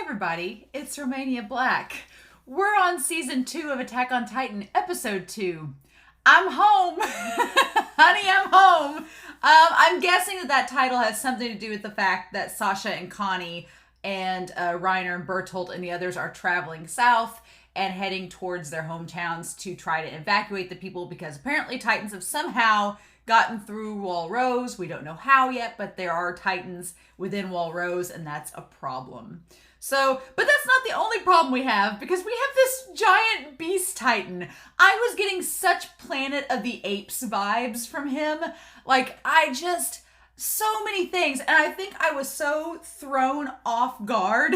everybody, it's Romania Black. We're on season 2 of Attack on Titan, episode 2. I'm home. Honey, I'm home. I'm guessing that title has something to do with the fact that Sasha and Connie and Reiner and Bertolt and the others are traveling south and heading towards their hometowns to try to evacuate the people because apparently Titans have somehow gotten through Wall Rose. We don't know how yet, but there are Titans within Wall Rose, and that's a problem. So, but that's not the only problem we have, because we have this giant beast Titan. I was getting such Planet of the Apes vibes from him. So many things. And I think I was so thrown off guard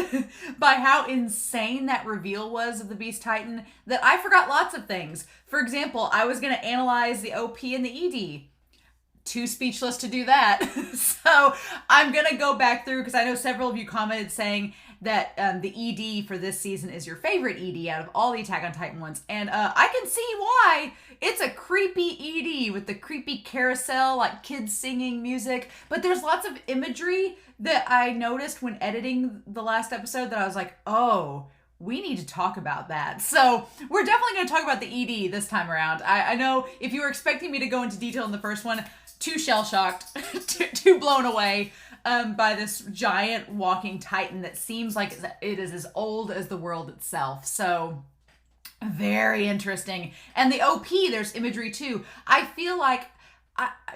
by how insane that reveal was of the Beast Titan that I forgot lots of things. For example, I was going to analyze the OP and the ED. Too speechless to do that. So I'm going to go back through, because I know several of you commented saying that the ED for this season is your favorite ED out of all the Attack on Titan ones. And I can see why. It's a creepy ED with the creepy carousel, like kids singing music. But there's lots of imagery that I noticed when editing the last episode that I was like, oh, we need to talk about that. So we're definitely going to talk about the ED this time around. I know if you were expecting me to go into detail in the first one, too shell-shocked, too blown away by this giant walking Titan that seems like it is as old as the world itself. So very interesting. And the OP, there's imagery too. I feel like,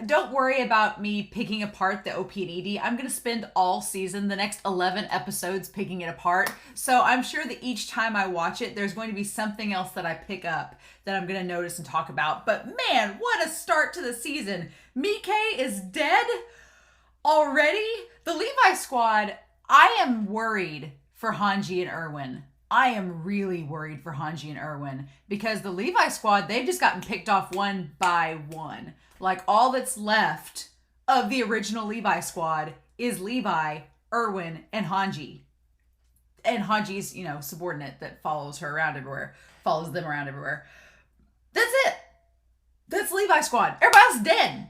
don't worry about me picking apart the OP and ED. I'm going to spend all season, the next 11 episodes, picking it apart. So I'm sure that each time I watch it, there's going to be something else that I pick up that I'm going to notice and talk about. But man, what a start to the season. Mikasa is dead already. The Levi Squad, I am worried for Hanji and Erwin. I am really worried for Hanji and Erwin because the Levi Squad, they've just gotten picked off one by one. Like, all that's left of the original Levi Squad is Levi, Erwin, and Hanji. And Hanji's, subordinate that follows them around everywhere. That's it. That's Levi Squad. Everybody else is dead.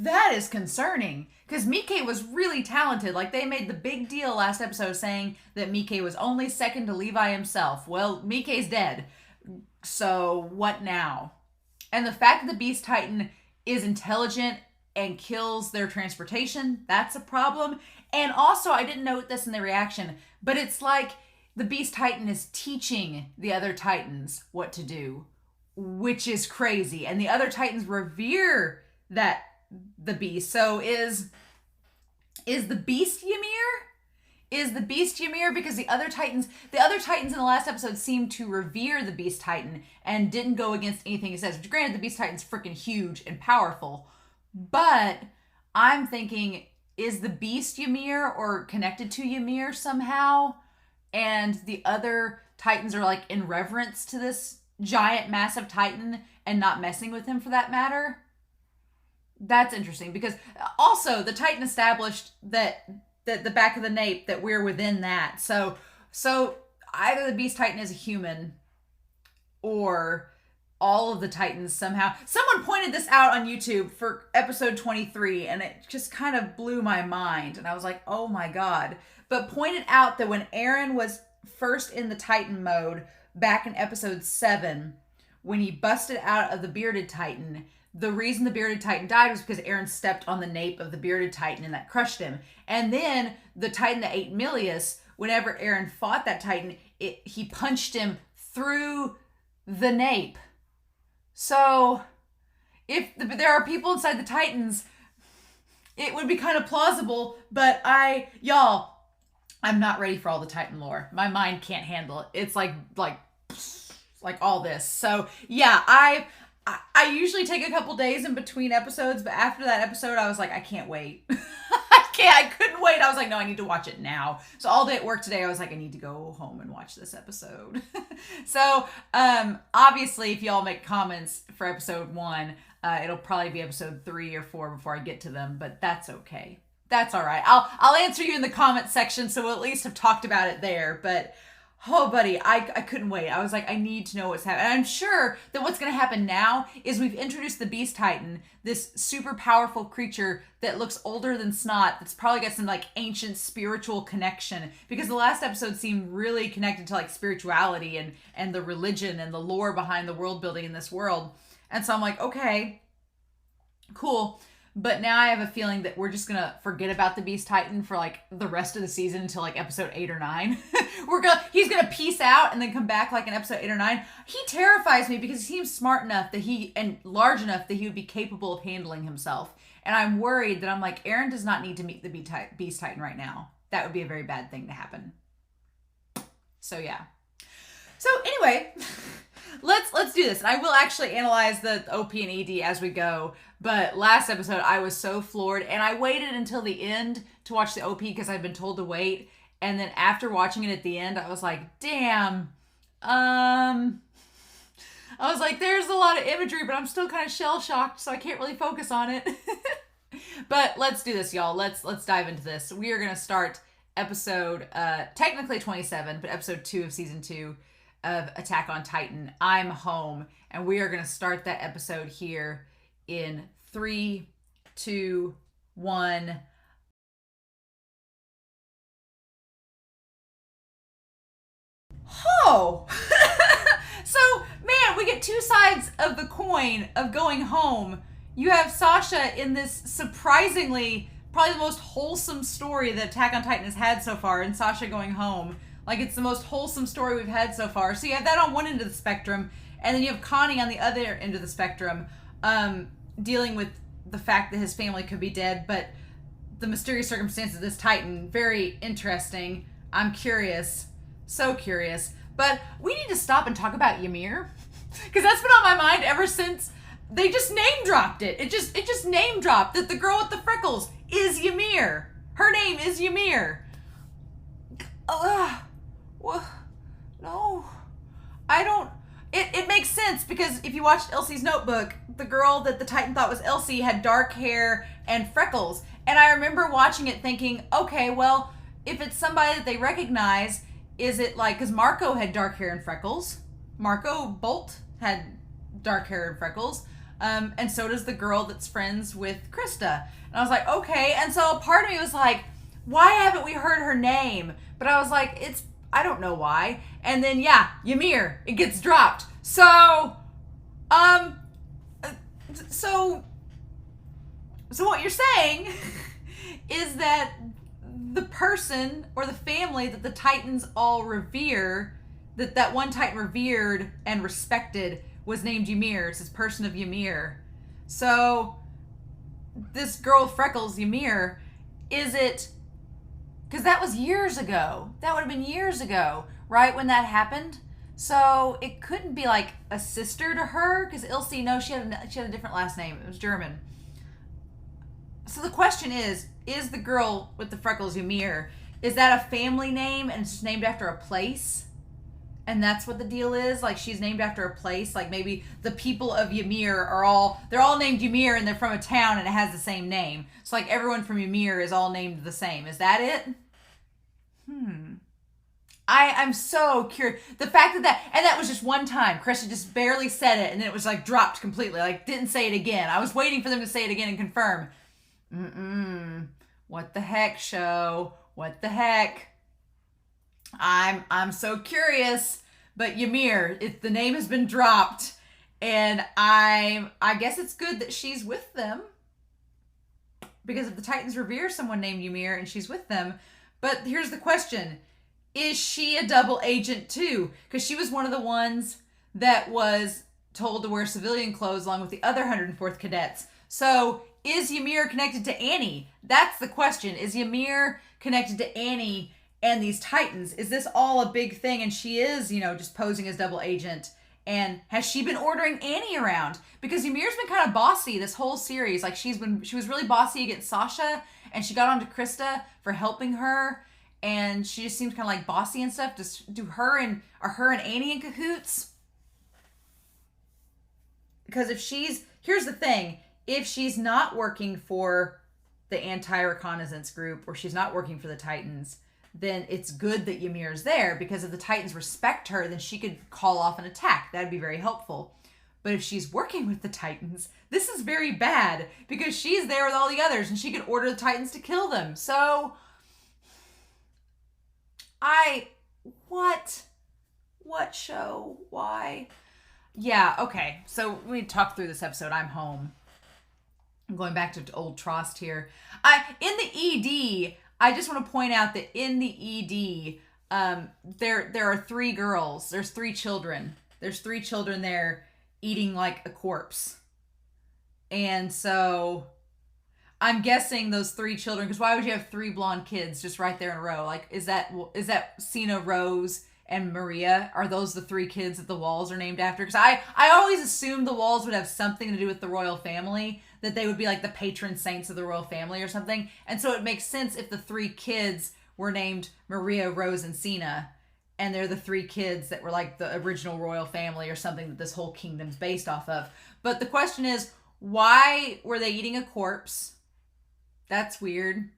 That is concerning. Because Mikasa was really talented. Like, they made the big deal last episode saying that Mikasa was only second to Levi himself. Well, Mika's dead. So, what now? And the fact that the Beast Titan is intelligent and kills their transportation, that's a problem. And also, I didn't note this in the reaction, but it's like the Beast Titan is teaching the other Titans what to do, which is crazy. And the other Titans revere the Beast. So is the Beast Ymir? Is the Beast Ymir? Because the other Titans in the last episode seemed to revere the Beast Titan and didn't go against anything he says. Which, granted, the Beast Titan's freaking huge and powerful. But I'm thinking, is the Beast Ymir or connected to Ymir somehow? And the other Titans are like in reverence to this giant, massive Titan and not messing with him for that matter? That's interesting, because also the Titan established that the back of the nape, that we're within that. So either the Beast Titan is a human or all of the Titans somehow. Someone pointed this out on YouTube for episode 23 and it just kind of blew my mind. And I was like, oh my God. But pointed out that when Eren was first in the Titan mode back in episode 7, when he busted out of the bearded Titan, the reason the bearded Titan died was because Eren stepped on the nape of the bearded Titan and that crushed him. And then the Titan that ate Milius, whenever Eren fought that Titan, he punched him through the nape. So if there are people inside the Titans, it would be kind of plausible, but I'm not ready for all the Titan lore. My mind can't handle it. It's like all this. So yeah, I usually take a couple days in between episodes, but after that episode, I was like, I can't wait. I couldn't wait. I was like, no, I need to watch it now. So all day at work today, I was like, I need to go home and watch this episode. So obviously, if y'all make comments for episode 1, it'll probably be episode 3 or 4 before I get to them, but that's okay. That's all right. I'll answer you in the comment section, so we'll at least have talked about it there. But Oh, buddy, I couldn't wait. I was like, I need to know what's happening. And I'm sure that what's going to happen now is we've introduced the Beast Titan, this super powerful creature that looks older than snot, that's probably got some like ancient spiritual connection. Because the last episode seemed really connected to like spirituality and the religion and the lore behind the world building in this world. And so I'm like, okay, cool. But now I have a feeling that we're just gonna forget about the Beast Titan for like the rest of the season until like episode 8 or 9. He's gonna peace out and then come back like in episode 8 or 9. He terrifies me because he seems smart enough that and large enough that he would be capable of handling himself. And I'm worried that I'm like, Aaron does not need to meet the Beast Titan right now. That would be a very bad thing to happen. So yeah. So anyway, let's do this. And I will actually analyze the OP and ED as we go. But last episode, I was so floored. And I waited until the end to watch the OP because I'd been told to wait. And then after watching it at the end, I was like, damn. I was like, there's a lot of imagery, but I'm still kind of shell-shocked, so I can't really focus on it. But let's do this, y'all. Let's dive into this. We are going to start episode, technically 27, but episode 2 of season 2 of Attack on Titan. I'm home. And we are going to start that episode here in 3, 2, 1. Oh! So, man, we get two sides of the coin of going home. You have Sasha in this surprisingly, probably the most wholesome story that Attack on Titan has had so far, and Sasha going home. Like, it's the most wholesome story we've had so far. So you have that on one end of the spectrum, and then you have Connie on the other end of the spectrum, dealing with the fact that his family could be dead, but the mysterious circumstances of this Titan, very interesting. I'm curious. So curious. But we need to stop and talk about Ymir, because that's been on my mind ever since they just name dropped it. It just name dropped that the girl with the freckles is Ymir. Her name is Ymir. No. I don't... It makes sense, because if you watched Elsie's Notebook, the girl that the Titan thought was Elsie had dark hair and freckles. And I remember watching it thinking, okay, well, if it's somebody that they recognize, is it like... Because Marco had dark hair and freckles. Marco Bolt had dark hair and freckles. And so does the girl that's friends with Krista. And I was like, okay. And so part of me was like, why haven't we heard her name? But I was like, I don't know why. And then, yeah, Ymir, it gets dropped. So what you're saying is that the person or the family that the Titans all revere, that one Titan revered and respected, was named Ymir. It's this person of Ymir. So this girl with freckles, Ymir, is it... Because that was years ago. That would have been years ago, right, when that happened? So it couldn't be like a sister to her, because Ilse, no, she had a different last name. It was German. So the question is the girl with the freckles, Ymir, is that a family name and it's just named after a place? And that's what the deal is? Like, she's named after a place? Like, maybe the people of Ymir they're all named Ymir and they're from a town and it has the same name. So, like, everyone from Ymir is all named the same. Is that it? I'm so curious. The fact that was just one time. Krista just barely said it and then it was, like, dropped completely. Like, didn't say it again. I was waiting for them to say it again and confirm. What the heck, show? What the heck? I'm so curious, but Ymir, the name has been dropped, and I guess it's good that she's with them, because if the Titans revere someone named Ymir and she's with them, but here's the question: is she a double agent too? Because she was one of the ones that was told to wear civilian clothes along with the other 104th cadets. So is Ymir connected to Annie? That's the question. Is Ymir connected to Annie and these Titans? Is this all a big thing and she is, just posing as double agent? And has she been ordering Annie around? Because Ymir's been kind of bossy this whole series. Like, she was really bossy against Sasha, and she got onto Krista for helping her, and she just seems kind of like bossy and stuff. Are her and Annie in cahoots? Because here's the thing, if she's not working for the anti-reconnaissance group, or she's not working for the Titans, then it's good that Ymir's there, because if the Titans respect her, then she could call off an attack. That'd be very helpful. But if she's working with the Titans, this is very bad, because she's there with all the others and she could order the Titans to kill them. So, what show? Why? Yeah, okay. So we talk through this episode. I'm home. I'm going back to old Trost here. In the ED, I just want to point out that in the ED, there are 3 girls. There's 3 children. There's 3 children there eating like a corpse. And so I'm guessing those 3 children, because why would you have 3 blonde kids just right there in a row? Like, is that Cena, Rose, and Maria? Are those the 3 kids that the walls are named after? Because I always assumed the walls would have something to do with the royal family, that they would be like the patron saints of the royal family or something. And so it makes sense if the 3 kids were named Maria, Rose, and Cena, and they're the 3 kids that were like the original royal family or something that this whole kingdom's based off of. But the question is, why were they eating a corpse? That's weird.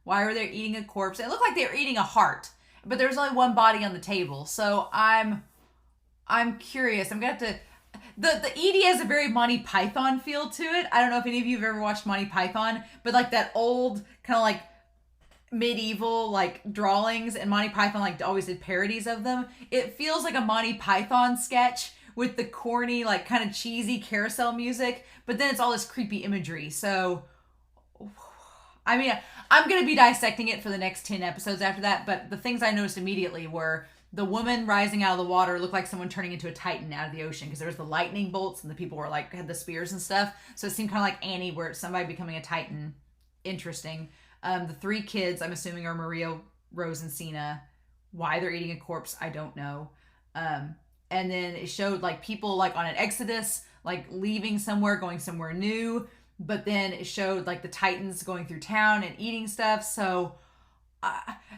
Why were they eating a corpse? It looked like they were eating a heart, but there was only one body on the table. So I'm curious. I'm gonna have to. The ED has a very Monty Python feel to it. I don't know if any of you have ever watched Monty Python, but like that old kind of like medieval like drawings, and Monty Python like always did parodies of them. It feels like a Monty Python sketch with the corny, like kind of cheesy carousel music, but then it's all this creepy imagery. So, I mean, I'm going to be dissecting it for the next 10 episodes after that, but the things I noticed immediately were the woman rising out of the water looked like someone turning into a titan out of the ocean, because there was the lightning bolts and the people were like, had the spears and stuff. So it seemed kind of like Annie, where it's somebody becoming a titan. Interesting. The 3 kids, I'm assuming, are Maria, Rose, and Cena. Why they're eating a corpse, I don't know. And then it showed like people like on an exodus, like leaving somewhere, going somewhere new. But then it showed like the Titans going through town and eating stuff. So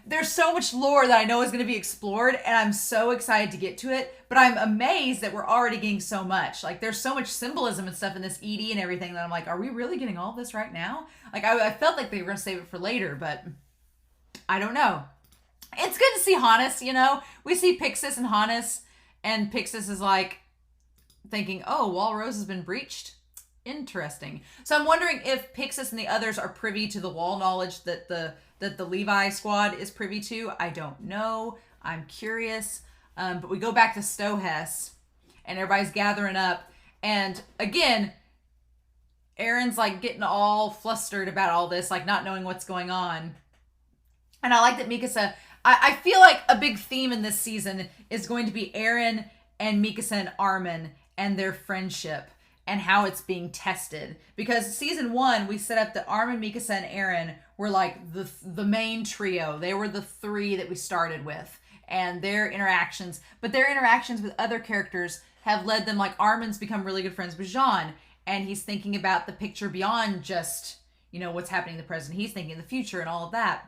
there's so much lore that I know is going to be explored, and I'm so excited to get to it. But I'm amazed that we're already getting so much. Like, there's so much symbolism and stuff in this ED and everything that I'm like, are we really getting all this right now? Like, I felt like they were going to save it for later, but I don't know. It's good to see Hannes, you know? We see Pixis and Hannes, and Pixis is like thinking, oh, Wall Rose has been breached. Interesting. So I'm wondering if Pixis and the others are privy to the wall knowledge that the Levi Squad is privy to. I don't know. I'm curious. But we go back to Stohess, and everybody's gathering up. And again, Aaron's like getting all flustered about all this, like not knowing what's going on. And I like that Mikasa, I feel like a big theme in this season is going to be Aaron and Mikasa and Armin and their friendship and how it's being tested. Because season 1, we set up that Armin, Mikasa, and Aaron were like the main trio. They were the 3 that we started with. And their interactions with other characters have led them, like Armin's become really good friends with Jean. And he's thinking about the picture beyond just, you know, what's happening in the present. He's thinking in the future and all of that.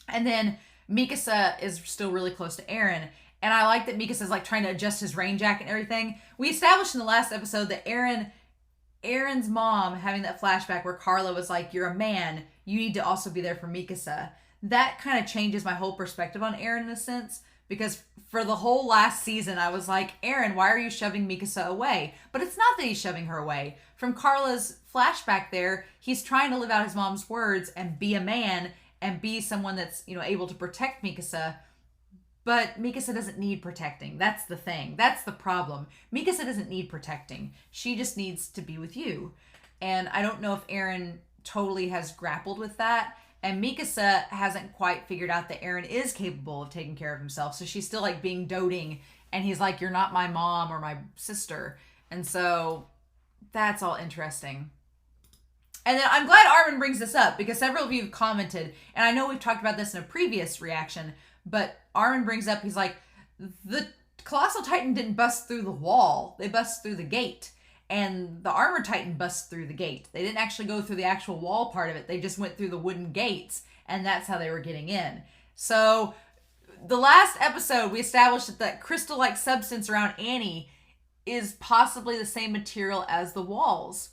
And then Mikasa is still really close to Aaron. And I like that Mikasa's like trying to adjust his rain jacket and everything. We established in the last episode that Aaron's mom having that flashback where Carla was like, you're a man, you need to also be there for Mikasa. That kind of changes my whole perspective on Aaron in a sense, because for the whole last season, I was like, Aaron, why are you shoving Mikasa away? But it's not that he's shoving her away. From Carla's flashback there, he's trying to live out his mom's words and be a man and be someone that's, you know, able to protect Mikasa. But Mikasa doesn't need protecting. That's the thing. That's the problem. Mikasa doesn't need protecting. She just needs to be with you. And I don't know if Aaron totally has grappled with that. And Mikasa hasn't quite figured out that Aaron is capable of taking care of himself. So she's still like being doting. And he's like, you're not my mom or my sister. And so that's all interesting. And then I'm glad Armin brings this up, because several of you have commented, and I know we've talked about this in a previous reaction, but Armin brings up, he's like, the Colossal Titan didn't bust through the wall. They bust through the gate. And the Armor Titan busts through the gate. They didn't actually go through the actual wall part of it. They just went through the wooden gates, and that's how they were getting in. So the last episode, we established that that crystal-like substance around Annie is possibly the same material as the walls.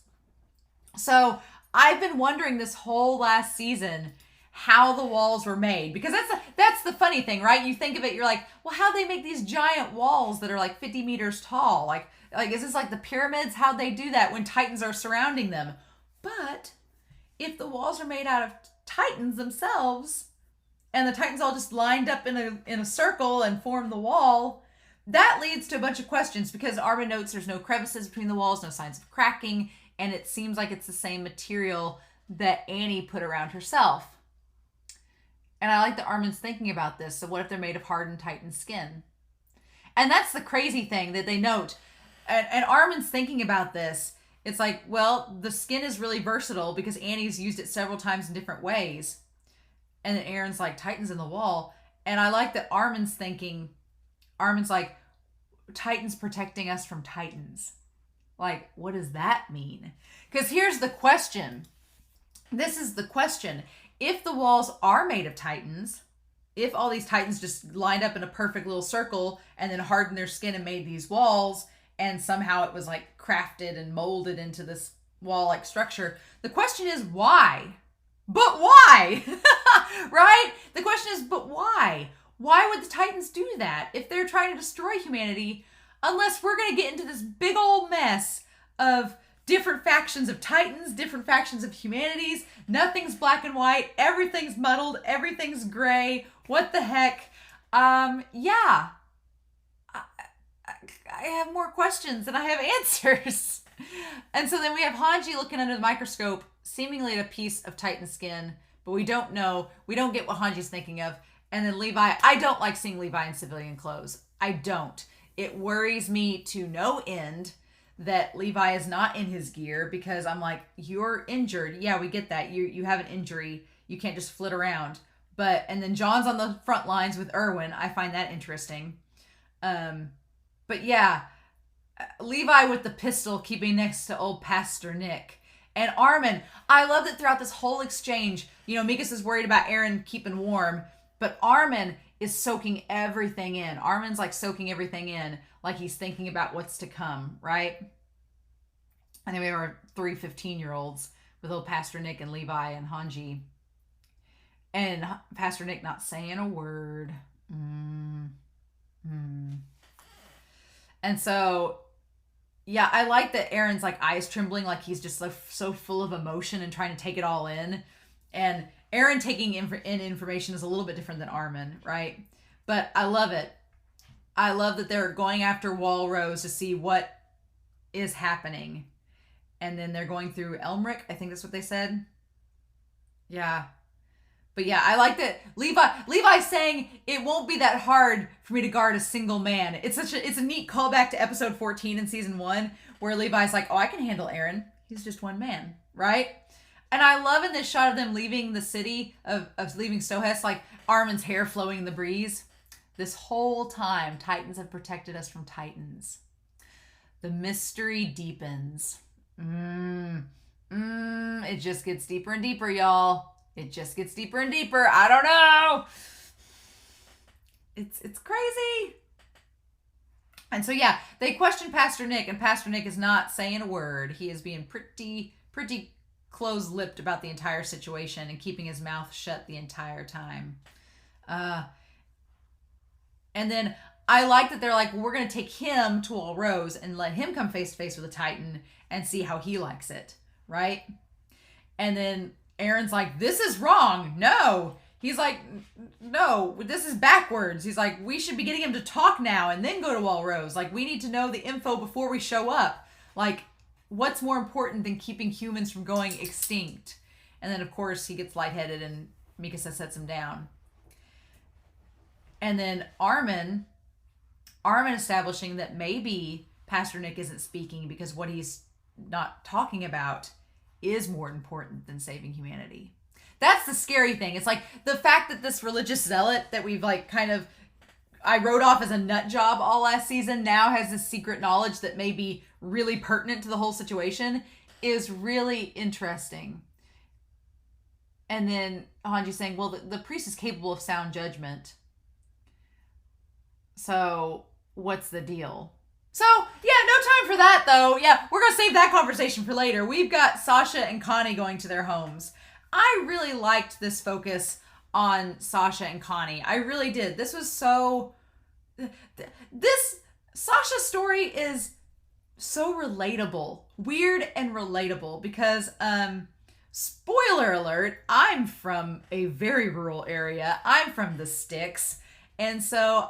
So I've been wondering this whole last season how the walls were made, because that's the funny thing, right? You think of it, you're like, well, how'd they make these giant walls that are like 50 meters tall? Like is this like the pyramids? How'd they do that when titans are surrounding them? But if the walls are made out of titans themselves, and the titans all just lined up in a circle and form the wall, that leads to a bunch of questions, because Armin notes there's no crevices between the walls, no signs of cracking, and it seems like it's the same material that Annie put around herself. And I like that Armin's thinking about this. So what if they're made of hardened titan skin? And that's the crazy thing that they note. And Armin's thinking about this. It's like, well, the skin is really versatile because Annie's used it several times in different ways. And then Aaron's like, titans in the wall. And I like that Armin's like, titans protecting us from titans. Like, what does that mean? Because here's the question. This is the question. If the walls are made of titans, if all these titans just lined up in a perfect little circle and then hardened their skin and made these walls, and somehow it was like crafted and molded into this wall-like structure, the question is why? But why? Right? The question is, but why? Why would the titans do that if they're trying to destroy humanity? Unless we're going to get into this big old mess of different factions of titans, different factions of humanities. Nothing's black and white. Everything's muddled. Everything's gray. What the heck? Yeah. I have more questions than I have answers. And so then we have Hanji looking under the microscope, seemingly at a piece of titan skin, but we don't know. We don't get what Hanji's thinking of. And then Levi, I don't like seeing Levi in civilian clothes. I don't. It worries me to no end that Levi is not in his gear, because I'm like, you're injured. Yeah, we get that. You have an injury. You can't just flit around. And then John's on the front lines with Erwin. I find that interesting. But yeah, Levi with the pistol keeping next to old Pastor Nick. And Armin, I love that throughout this whole exchange, Mikasa's worried about Aaron keeping warm, but Armin is soaking everything in. Armin's like soaking everything in, like he's thinking about what's to come, right? And then we have our 3 15-year-olds with old Pastor Nick and Levi and Hanji. And Pastor Nick not saying a word. And so, yeah, I like that Aaron's like eyes trembling, like he's just like so full of emotion and trying to take it all in. And Aaron taking in information is a little bit different than Armin, right? But I love it. I love that they're going after Walrose to see what is happening. And then they're going through Elmric. I think that's what they said. Yeah. But yeah, I like that Levi's saying it won't be that hard for me to guard a single man. It's a neat callback to episode 14 in season 1, where Levi's like, oh, I can handle Aaron. He's just one man, right? And I love in this shot of them leaving the city, of leaving Stohess, like Armin's hair flowing in the breeze. This whole time, Titans have protected us from Titans. The mystery deepens. It just gets deeper and deeper, y'all. It just gets deeper and deeper. I don't know. It's crazy. And so, yeah, they question Pastor Nick, and Pastor Nick is not saying a word. He is being pretty close-lipped about the entire situation and keeping his mouth shut the entire time. And then I like that they're like, well, we're going to take him to Walrose and let him come face-to-face with a Titan and see how he likes it, right? And then Aaron's like, this is wrong. No. He's like, no, this is backwards. He's like, we should be getting him to talk now and then go to Walrose. Like, we need to know the info before we show up. Like, what's more important than keeping humans from going extinct? And then, of course, he gets lightheaded and Mikasa sets him down. And then Armin establishing that maybe Pastor Nick isn't speaking because what he's not talking about is more important than saving humanity. That's the scary thing. It's like the fact that this religious zealot that we've like I wrote off as a nut job all last season now has this secret knowledge that may be really pertinent to the whole situation is really interesting. And then Hanji saying, well, the priest is capable of sound judgment. So what's the deal? So, yeah, no time for that, though. Yeah, we're going to save that conversation for later. We've got Sasha and Connie going to their homes. I really liked this focus on Sasha and Connie. I really did. This was so... This Sasha story is so relatable. Weird and relatable because, spoiler alert, I'm from a very rural area. I'm from the sticks. And so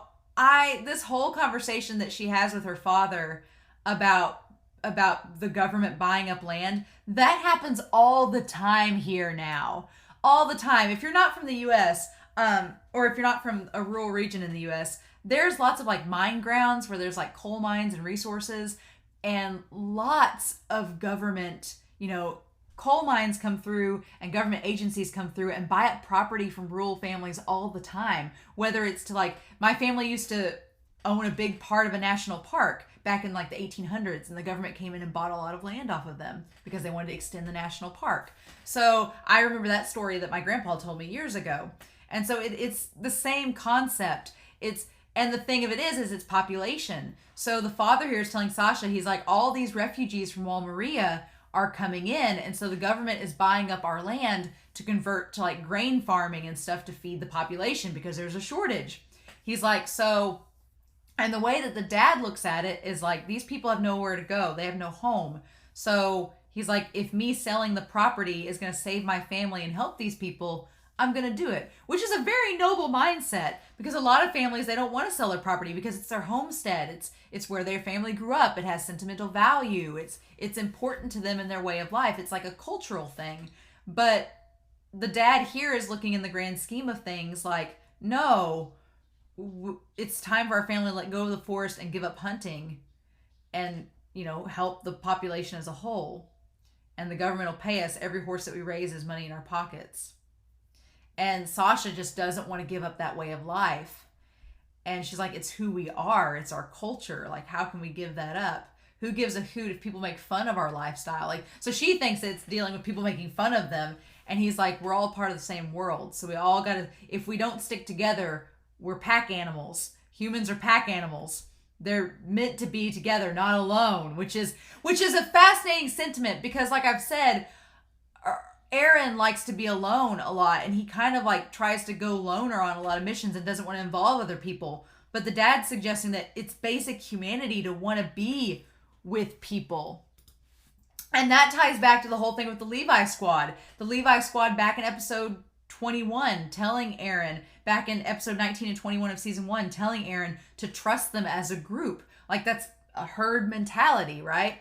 this whole conversation that she has with her father about the government buying up land, that happens all the time here now. All the time. If you're not from the US, or if you're not from a rural region in the US, there's lots of like mine grounds where there's like coal mines and resources, and lots of government, coal mines come through and government agencies come through and buy up property from rural families all the time. Whether it's to like, my family used to own a big part of a national park back in like the 1800s, and the government came in and bought a lot of land off of them because they wanted to extend the national park. So I remember that story that my grandpa told me years ago. And so it's the same concept. And the thing of it is it's population. So the father here is telling Sasha, he's like, all these refugees from Maria are coming in, and so the government is buying up our land to convert to like grain farming and stuff to feed the population because there's a shortage. He's like, so, and the way that the dad looks at it is like, these people have nowhere to go. They have no home. So he's like, if me selling the property is going to save my family and help these people, I'm going to do it, which is a very noble mindset, because a lot of families, they don't want to sell their property because it's their homestead. It's where their family grew up. It has sentimental value. It's important to them in their way of life. It's like a cultural thing. But the dad here is looking in the grand scheme of things like, no, it's time for our family to let go of the forest and give up hunting and, help the population as a whole. And the government will pay us. Every horse that we raise is money in our pockets. And Sasha just doesn't want to give up that way of life. And she's like, it's who we are. It's our culture. Like, how can we give that up? Who gives a hoot if people make fun of our lifestyle? Like, so she thinks it's dealing with people making fun of them. And he's like, we're all part of the same world. So we all got to, if we don't stick together, we're pack animals. Humans are pack animals. They're meant to be together, not alone, which is a fascinating sentiment, because like I've said, Aaron likes to be alone a lot, and he kind of like tries to go loner on a lot of missions and doesn't want to involve other people. But the dad's suggesting that it's basic humanity to want to be with people. And that ties back to the whole thing with the Levi Squad. The Levi Squad back in episode 21 telling Aaron, back in episode 19 and 21 of season 1, telling Aaron to trust them as a group. Like, that's a herd mentality, right?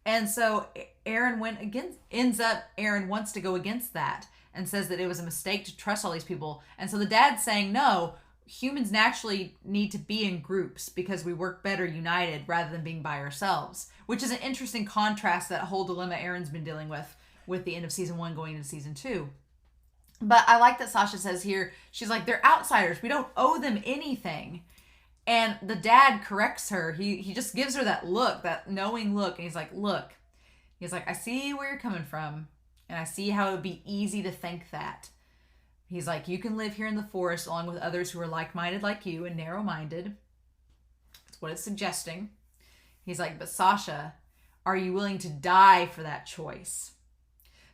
And so Aaron wants to go against that and says that it was a mistake to trust all these people. And so the dad's saying, no, humans naturally need to be in groups because we work better united rather than being by ourselves, which is an interesting contrast, that whole dilemma Aaron's been dealing with the end of season 1 going into season 2. But I like that Sasha says here, she's like, they're outsiders. We don't owe them anything. And the dad corrects her. He just gives her that look, that knowing look. And he's like, look, I see where you're coming from. And I see how it would be easy to think that. He's like, you can live here in the forest along with others who are like-minded like you and narrow-minded. That's what it's suggesting. He's like, but Sasha, are you willing to die for that choice?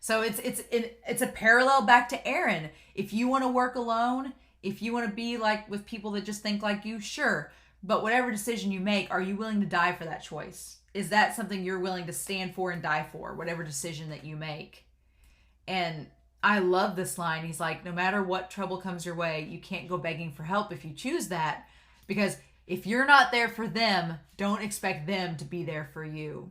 So it's a parallel back to Aaron. If you want to work alone, if you want to be like with people that just think like you, sure. But whatever decision you make, are you willing to die for that choice? Is that something you're willing to stand for and die for, whatever decision that you make? And I love this line. He's like, no matter what trouble comes your way, you can't go begging for help if you choose that. Because if you're not there for them, don't expect them to be there for you.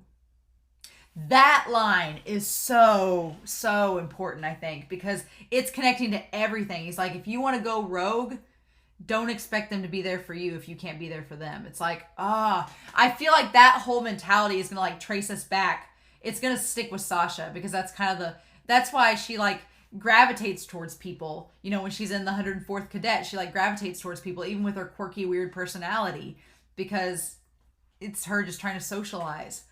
That line is so, so important, I think, because it's connecting to everything. He's like, if you want to go rogue, don't expect them to be there for you if you can't be there for them. It's like, I feel like that whole mentality is going to like trace us back. It's going to stick with Sasha, because that's kind of that's why she like gravitates towards people. You know, when she's in the 104th Cadet, she like gravitates towards people, even with her quirky, weird personality, because it's her just trying to socialize.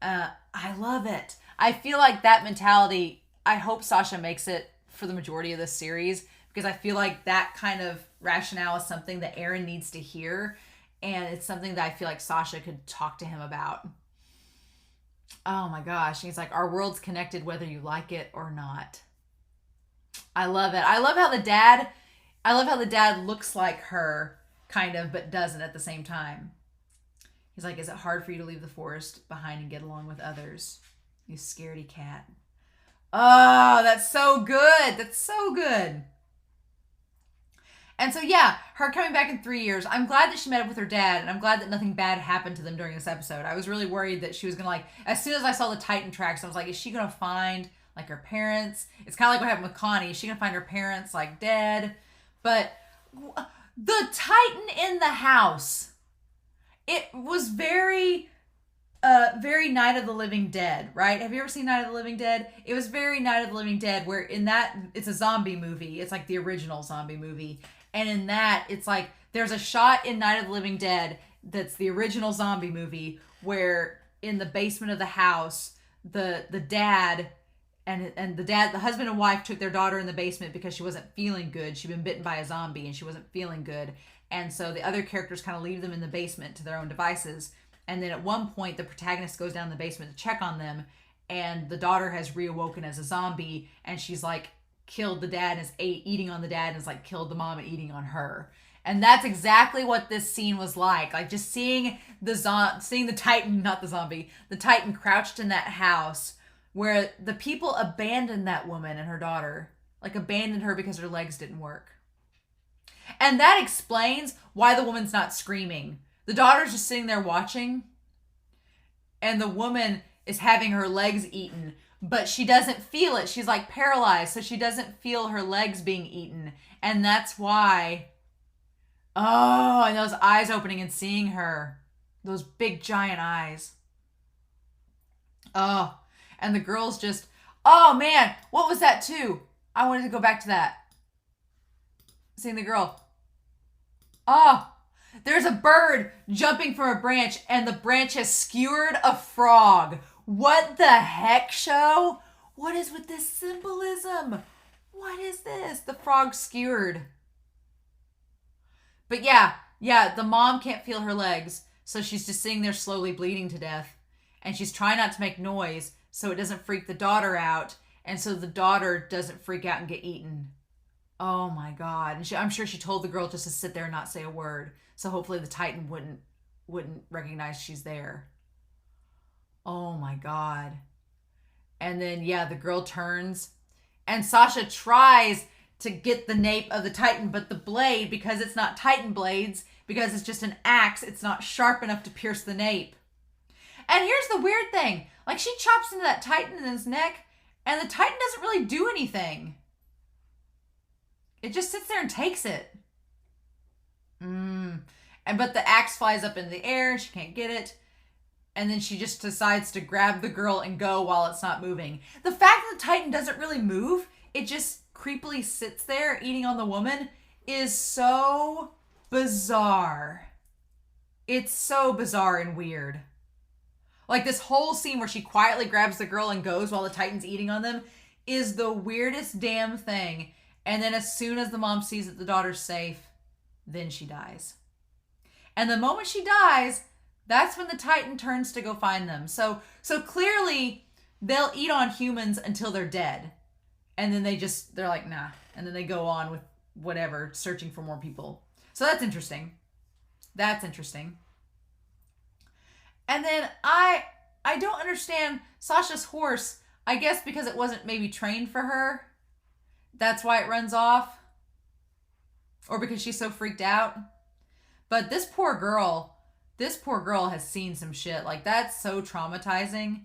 I love it. I feel like that mentality, I hope Sasha makes it for the majority of this series, because I feel like that kind of rationale is something that Aaron needs to hear, and it's something that I feel like Sasha could talk to him about. Oh my gosh. He's like, our world's connected whether you like it or not. I love it. I love how the dad looks like her, kind of, but doesn't at the same time. He's like, is it hard for you to leave the forest behind and get along with others? You scaredy cat. Oh, that's so good. That's so good. And so, yeah, her coming back in 3 years, I'm glad that she met up with her dad, and I'm glad that nothing bad happened to them during this episode. I was really worried that she was going to, like, as soon as I saw the Titan tracks, I was like, is she going to find, like, her parents? It's kind of like what happened with Connie. Is she going to find her parents, like, dead? But the Titan in the house, it was very Night of the Living Dead, right? Have you ever seen Night of the Living Dead? It was very Night of the Living Dead, where in that, it's a zombie movie. It's like the original zombie movie. And in that, it's like, there's a shot in Night of the Living Dead that's the original zombie movie, where in the basement of the house, the dad and the husband and wife took their daughter in the basement because she wasn't feeling good. She'd been bitten by a zombie and she wasn't feeling good. And so the other characters kind of leave them in the basement to their own devices. And then at one point, the protagonist goes down the basement to check on them, and the daughter has reawoken as a zombie, and she's like killed the dad and is eating on the dad and is like killed the mom and eating on her. And that's exactly what this scene was like. Like, just seeing the Titan, not the zombie, the Titan crouched in that house where the people abandoned that woman and her daughter, like abandoned her because her legs didn't work. And that explains why the woman's not screaming. The daughter's just sitting there watching, and the woman is having her legs eaten, but she doesn't feel it. She's like paralyzed, so she doesn't feel her legs being eaten. And that's why, oh, and those eyes opening and seeing her, those big giant eyes. Oh, and the girl's just, oh man, what was that too? I wanted to go back to that. Seeing the girl. Oh, there's a bird jumping from a branch, and the branch has skewered a frog. What the heck, show? What is with this symbolism? What is this? The frog skewered. But yeah, the mom can't feel her legs, so she's just sitting there slowly bleeding to death. And she's trying not to make noise so it doesn't freak the daughter out, and so the daughter doesn't freak out and get eaten. Oh my God. And I'm sure she told the girl just to sit there and not say a word. So hopefully the Titan wouldn't recognize she's there. Oh my God. And then, yeah, the girl turns and Sasha tries to get the nape of the Titan, but the blade, because it's not Titan blades, because it's just an axe, it's not sharp enough to pierce the nape. And here's the weird thing. Like, she chops into that Titan in his neck, and the Titan doesn't really do anything. It just sits there and takes it. But the axe flies up in the air, and she can't get it. And then she just decides to grab the girl and go while it's not moving. The fact that the Titan doesn't really move, it just creepily sits there eating on the woman, is so bizarre. It's so bizarre and weird. Like, this whole scene where she quietly grabs the girl and goes while the Titan's eating on them is the weirdest damn thing. And then as soon as the mom sees that the daughter's safe, then she dies. And the moment she dies, that's when the Titan turns to go find them. So clearly they'll eat on humans until they're dead. And then they're like, nah. And then they go on with whatever, searching for more people. So that's interesting. That's interesting. And then I don't understand Sasha's horse. I guess because it wasn't maybe trained for her. That's why it runs off. Or because she's so freaked out. But this poor girl has seen some shit. Like, that's so traumatizing.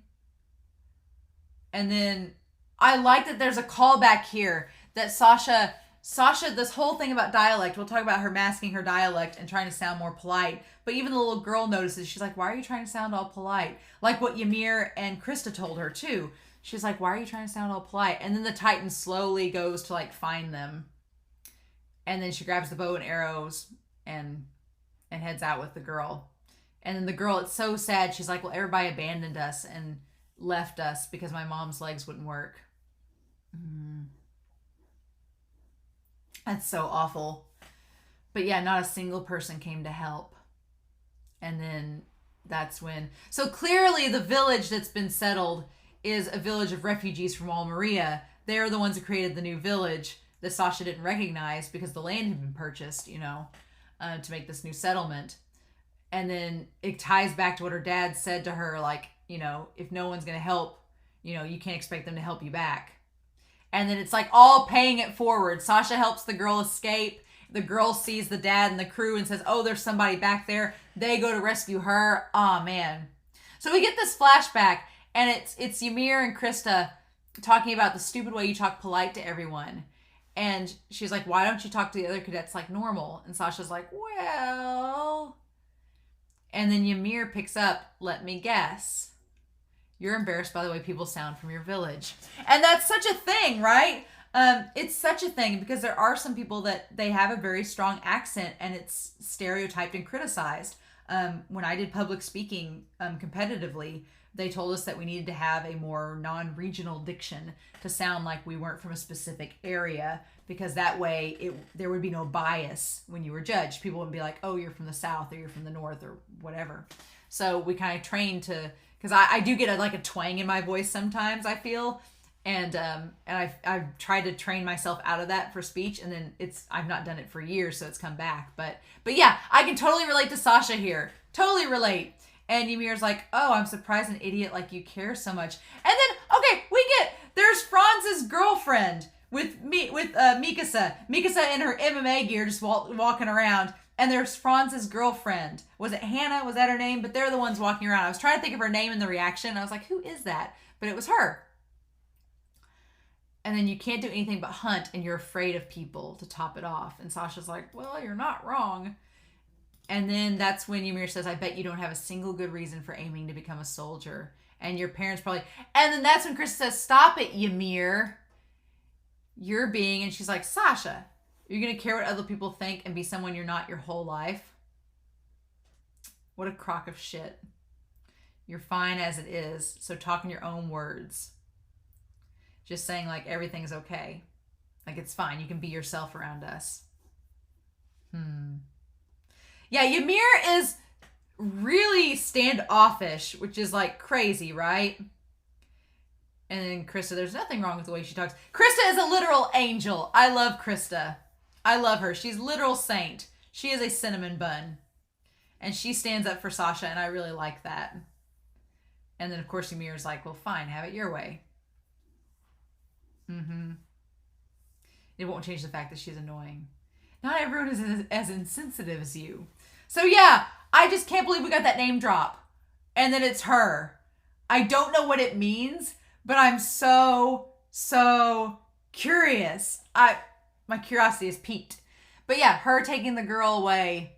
And then I like that there's a callback here that Sasha, this whole thing about dialect, we'll talk about her masking her dialect and trying to sound more polite. But even the little girl notices, she's like, why are you trying to sound all polite? Like what Ymir and Krista told her too. She's like, why are you trying to sound all polite? And then the Titan slowly goes to like find them. And then she grabs the bow and arrows and heads out with the girl. And then the girl, it's so sad. She's like, well, everybody abandoned us and left us because my mom's legs wouldn't work. That's so awful. But yeah, not a single person came to help. And then that's when... So clearly the village that's been settled is a village of refugees from Almeria they're the ones who created the new village that Sasha didn't recognize because the land had been purchased, to make this new settlement. And then it ties back to what her dad said to her, like, if no one's going to help, you can't expect them to help you back. And then it's like all paying it forward. Sasha helps the girl escape. The girl sees the dad and the crew and says, oh, there's somebody back there. They go to rescue her. Oh, man. So we get this flashback, and it's Ymir and Krista talking about the stupid way you talk polite to everyone. And she's like, why don't you talk to the other cadets like normal? And Sasha's like, well... And then Ymir picks up, let me guess. You're embarrassed by the way people sound from your village. And that's such a thing, right? It's such a thing because there are some people that they have a very strong accent and it's stereotyped and criticized. When I did public speaking competitively, they told us that we needed to have a more non-regional diction to sound like we weren't from a specific area, because that way there would be no bias when you were judged. People wouldn't be like, oh, you're from the South or you're from the North or whatever. So we kind of trained to, because I do get a twang in my voice sometimes, I feel. And I've tried to train myself out of that for speech, and then I've not done it for years, so it's come back. But yeah, I can totally relate to Sasha here. Totally relate. And Ymir's like, oh, I'm surprised an idiot like you cares so much. And then, okay, there's Franz's girlfriend with Mikasa. Mikasa in her MMA gear just walking around. And there's Franz's girlfriend. Was it Hannah? Was that her name? But they're the ones walking around. I was trying to think of her name in the reaction. And I was like, who is that? But it was her. And then you can't do anything but hunt, and you're afraid of people to top it off. And Sasha's like, well, you're not wrong. And then that's when Ymir says, I bet you don't have a single good reason for aiming to become a soldier. And your parents probably... And then that's when Chris says, stop it, Ymir. You're being... And she's like, Sasha, you're going to care what other people think and be someone you're not your whole life? What a crock of shit. You're fine as it is, so talk in your own words. Just saying, like, everything's okay. Like, it's fine. You can be yourself around us. Yeah, Ymir is really standoffish, which is, like, crazy, right? And then Krista, there's nothing wrong with the way she talks. Krista is a literal angel. I love Krista. I love her. She's a literal saint. She is a cinnamon bun. And she stands up for Sasha, and I really like that. And then, of course, Ymir's like, well, fine, have it your way. It won't change the fact that she's annoying. Not everyone is as insensitive as you. So yeah, I just can't believe we got that name drop. And then it's her. I don't know what it means, but I'm so curious. My curiosity is piqued. But yeah, her taking the girl away.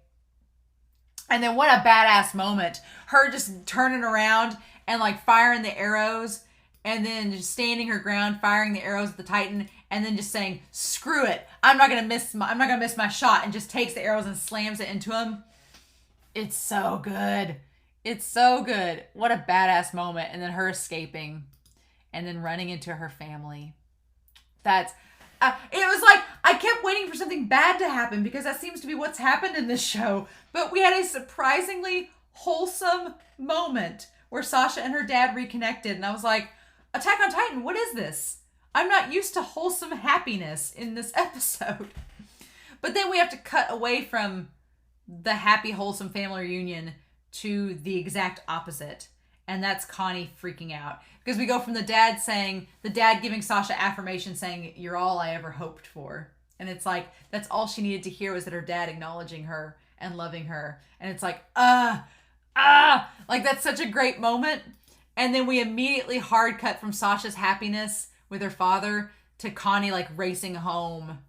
And then what a badass moment. Her just turning around and like firing the arrows. And then just standing her ground, firing the arrows at the Titan, and then just saying, "Screw it! I'm not gonna miss my shot," and just takes the arrows and slams it into him. It's so good. It's so good. What a badass moment! And then her escaping, and then running into her family. That's. It was like I kept waiting for something bad to happen because that seems to be what's happened in this show. But we had a surprisingly wholesome moment where Sasha and her dad reconnected, and I was like, Attack on Titan, what is this? I'm not used to wholesome happiness in this episode. But then we have to cut away from the happy, wholesome family reunion to the exact opposite. And that's Connie freaking out. Because we go from the dad giving Sasha affirmation saying, you're all I ever hoped for. And it's like, that's all she needed to hear was that her dad acknowledging her and loving her. And it's like, like that's such a great moment. And then we immediately hard cut from Sasha's happiness with her father to Connie like racing home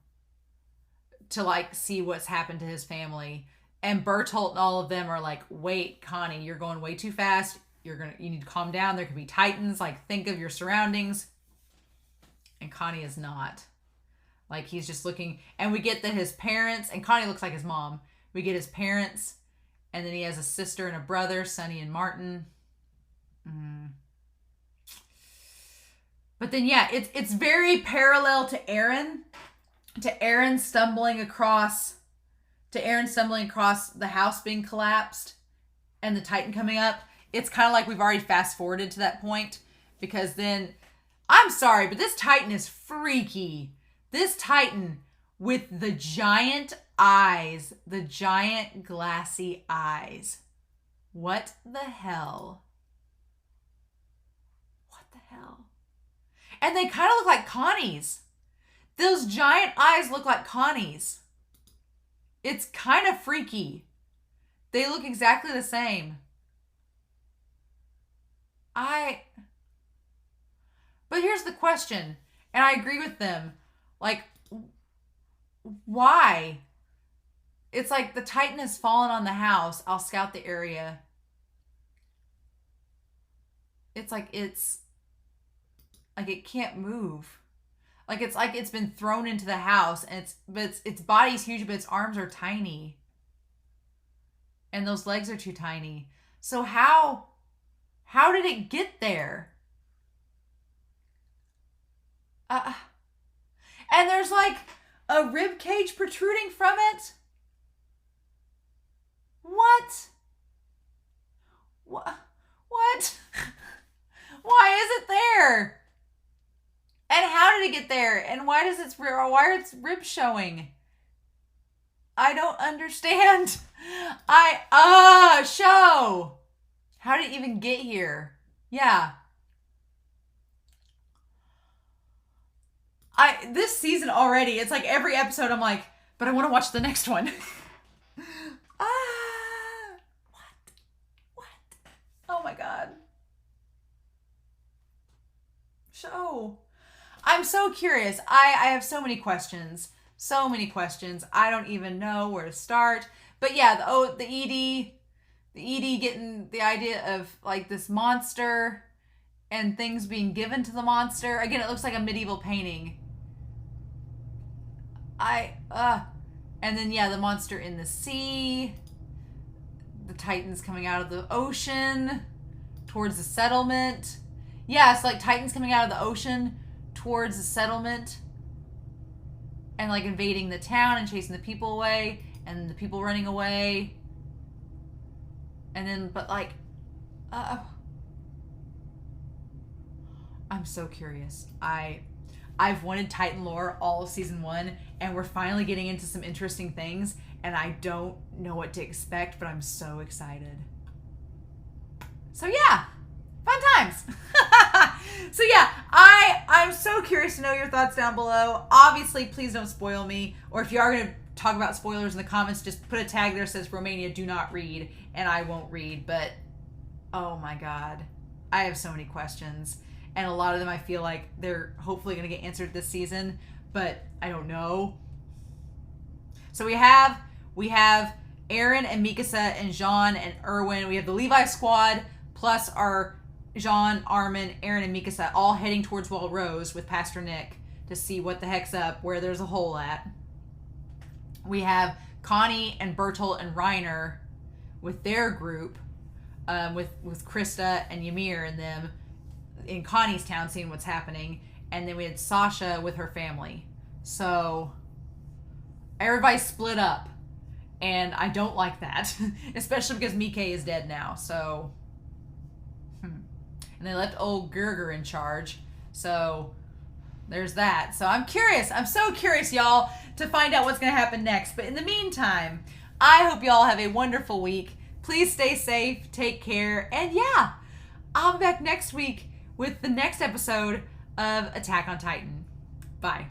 to like see what's happened to his family. And Bertolt and all of them are like, wait, Connie, you're going way too fast. You need to calm down. There could be Titans. Like, think of your surroundings. And Connie is not. Like, he's just looking. And we get that his parents, and Connie looks like his mom. We get his parents. And then he has a sister and a brother, Sonny and Martin. But then yeah, it's very parallel to Aaron stumbling across the house being collapsed and the Titan coming up. It's kind of like we've already fast forwarded to that point, because then I'm sorry, but this Titan is freaky. This Titan with the giant eyes, the giant glassy eyes. What the hell? What the hell? And they kind of look like Connie's. Those giant eyes look like Connie's. It's kind of freaky. They look exactly the same. But here's the question, and I agree with them. Like, why? It's like the Titan has fallen on the house. I'll scout the area. It's like it can't move. Like it's been thrown into the house, and its body's huge, but its arms are tiny. And those legs are too tiny. So how did it get there? And there's like a rib cage protruding from it. What? What? Why is it there? And how did it get there? And why are its ribs showing? I don't understand. Show. How did it even get here? Yeah. This season already, it's like every episode I'm like, but I want to watch the next one. What? Oh my God. Show. I'm so curious. I have so many questions. So many questions. I don't even know where to start. But yeah, the ED getting the idea of like this monster and things being given to the monster. Again, it looks like a medieval painting. And then yeah, the monster in the sea. The Titans coming out of the ocean towards the settlement. Yeah, it's like Titans coming out of the ocean towards the settlement and like invading the town and chasing the people away and the people running away. And then, but like, I'm so curious. I've wanted Titan lore all of season 1, and we're finally getting into some interesting things, and I don't know what to expect, but I'm so excited. So yeah, fun times. So yeah, I'm so curious to know your thoughts down below. Obviously, please don't spoil me, or if you are going to talk about spoilers in the comments, just put a tag there that says Romania do not read, and I won't read. But oh my God, I have so many questions, and a lot of them I feel like they're hopefully going to get answered this season, but I don't know. So we have Aaron and Mikasa and Jean and Erwin. We have the Levi Squad plus our Jean, Armin, Aaron, and Mikasa all heading towards Wall Rose with Pastor Nick to see what the heck's up, where there's a hole at. We have Connie and Bertolt and Reiner with their group, with Krista and Ymir and them in Connie's town seeing what's happening. And then we had Sasha with her family. So everybody's split up. And I don't like that. Especially because Mikasa is dead now. So and they left old Gerger in charge. So there's that. So I'm curious. I'm so curious, y'all, to find out what's going to happen next. But in the meantime, I hope y'all have a wonderful week. Please stay safe. Take care. And yeah, I'll be back next week with the next episode of Attack on Titan. Bye.